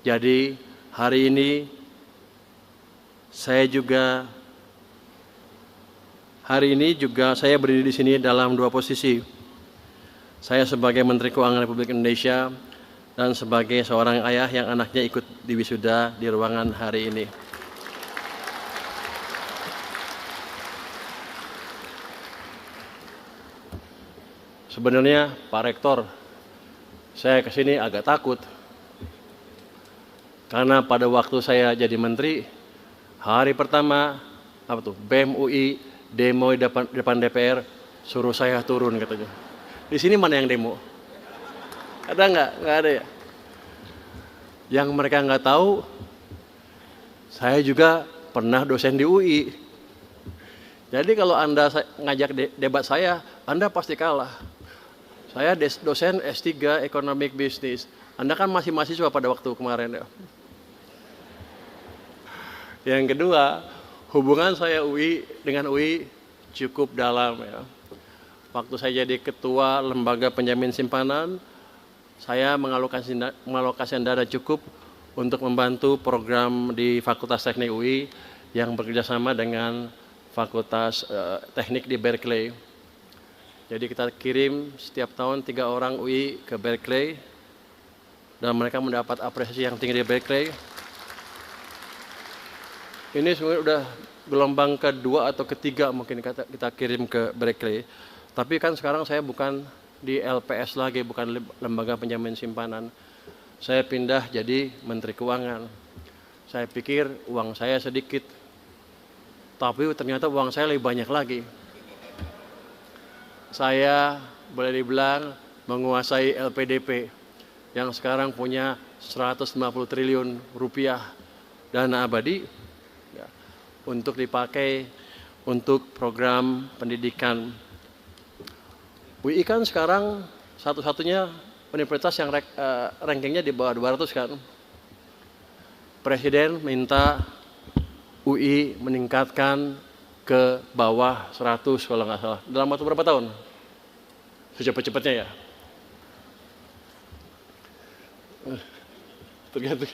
Jadi hari ini saya juga berdiri di sini dalam dua posisi. Saya sebagai Menteri Keuangan Republik Indonesia dan sebagai seorang ayah yang anaknya ikut diwisuda di ruangan hari ini. Sebenarnya Pak Rektor, saya kesini agak takut. Karena pada waktu saya jadi menteri, hari pertama BEM UI demo di depan DPR, suruh saya turun katanya. Di sini mana yang demo? Ada nggak? Nggak ada ya. Yang mereka nggak tahu, saya juga pernah dosen di UI. Jadi kalau Anda ngajak debat saya, Anda pasti kalah. Saya dosen S3 Economic Business. Anda kan masih mahasiswa pada waktu kemarin ya. Yang kedua, hubungan saya dengan UI cukup dalam ya. Waktu saya jadi ketua lembaga penjamin simpanan, saya mengalokasikan dana cukup untuk membantu program di Fakultas Teknik UI yang bekerjasama dengan Fakultas Teknik di Berkeley. Jadi kita kirim setiap tahun 3 orang UI ke Berkeley dan mereka mendapat apresiasi yang tinggi di Berkeley. Ini sebenarnya udah gelombang kedua atau ketiga mungkin kita kirim ke Berkeley. Tapi kan sekarang saya bukan di LPS lagi, bukan lembaga penjamin simpanan. Saya pindah jadi Menteri Keuangan. Saya pikir uang saya sedikit, tapi ternyata uang saya lebih banyak lagi. Saya boleh dibilang menguasai LPDP yang sekarang punya 150 triliun rupiah dana abadi ya, untuk dipakai untuk program pendidikan. UI kan sekarang satu-satunya universitas yang rankingnya di bawah 200 kan. Presiden minta UI meningkatkan ke bawah 100 kalau nggak salah. Dalam waktu berapa tahun? Secepat-cepatnya ya. Tergantung.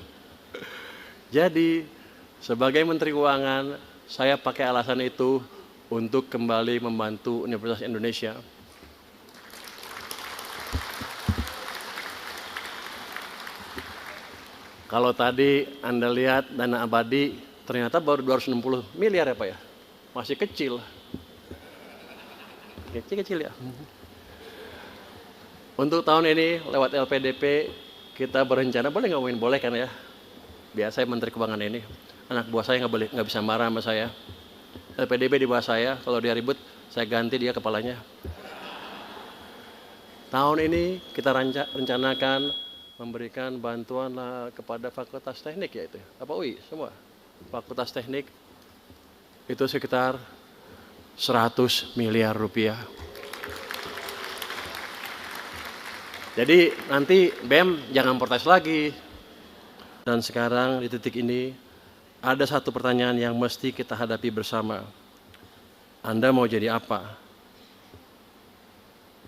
Jadi sebagai Menteri Keuangan, saya pakai alasan itu untuk kembali membantu Universitas Indonesia. Kalau tadi Anda lihat dana abadi ternyata baru 260 miliar ya Pak ya. Masih kecil. Kecil ya. Untuk tahun ini lewat LPDP kita berencana, boleh ngomongin boleh kan ya. Biasa Menteri Keuangan ini. Anak buah saya nggak bisa marah sama saya. LPDP di bawah saya, kalau dia ribut saya ganti dia kepalanya. Tahun ini kita rencanakan memberikan bantuan kepada Fakultas Teknik ya itu, apa UI semua. Fakultas Teknik itu sekitar 100 miliar rupiah. Jadi nanti BEM jangan protes lagi. Dan sekarang di titik ini ada satu pertanyaan yang mesti kita hadapi bersama. Anda mau jadi apa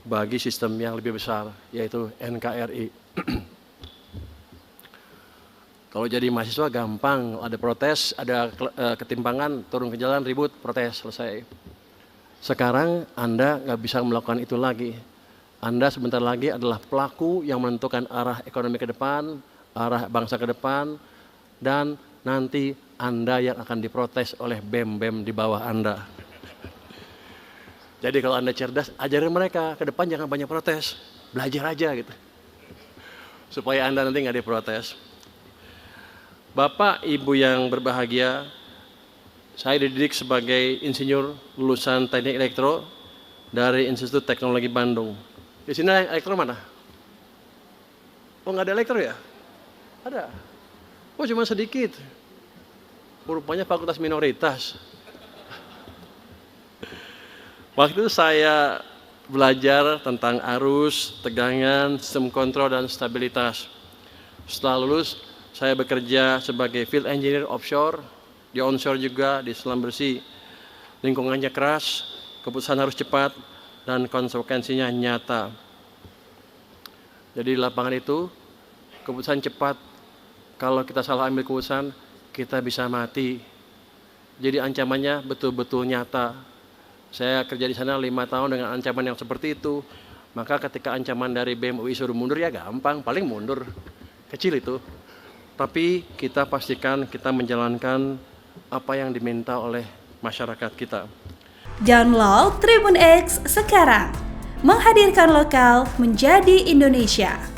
bagi sistem yang lebih besar, yaitu NKRI? Kalau jadi mahasiswa gampang, ada protes, ada ketimpangan, turun ke jalan, ribut, protes, selesai. Sekarang Anda nggak bisa melakukan itu lagi. Anda sebentar lagi adalah pelaku yang menentukan arah ekonomi ke depan, arah bangsa ke depan, dan nanti Anda yang akan diprotes oleh BEM-BEM di bawah Anda. Jadi kalau Anda cerdas, ajarin mereka, ke depan jangan banyak protes, belajar aja gitu. Supaya Anda nanti nggak diprotes. Bapak, Ibu yang berbahagia, saya dididik sebagai insinyur lulusan Teknik Elektro dari Institut Teknologi Bandung. Di sini elektro mana? Oh, nggak ada elektro ya? Ada. Oh, cuma sedikit. Rupanya fakultas minoritas. Waktu itu saya belajar tentang arus, tegangan, sistem kontrol, dan stabilitas. Setelah lulus, saya bekerja sebagai field engineer offshore, di onshore juga, di selam bersih. Lingkungannya keras, keputusan harus cepat, dan konsekuensinya nyata. Jadi di lapangan itu, keputusan cepat Kalau kita salah ambil keputusan, kita bisa mati. Jadi ancamannya betul-betul nyata. Saya kerja di sana 5 tahun dengan ancaman yang seperti itu. Maka ketika ancaman dari BEM UI suruh mundur ya gampang, paling mundur. Kecil itu. Tapi kita pastikan kita menjalankan apa yang diminta oleh masyarakat kita. Download Tribun X sekarang. Menghadirkan lokal menjadi Indonesia.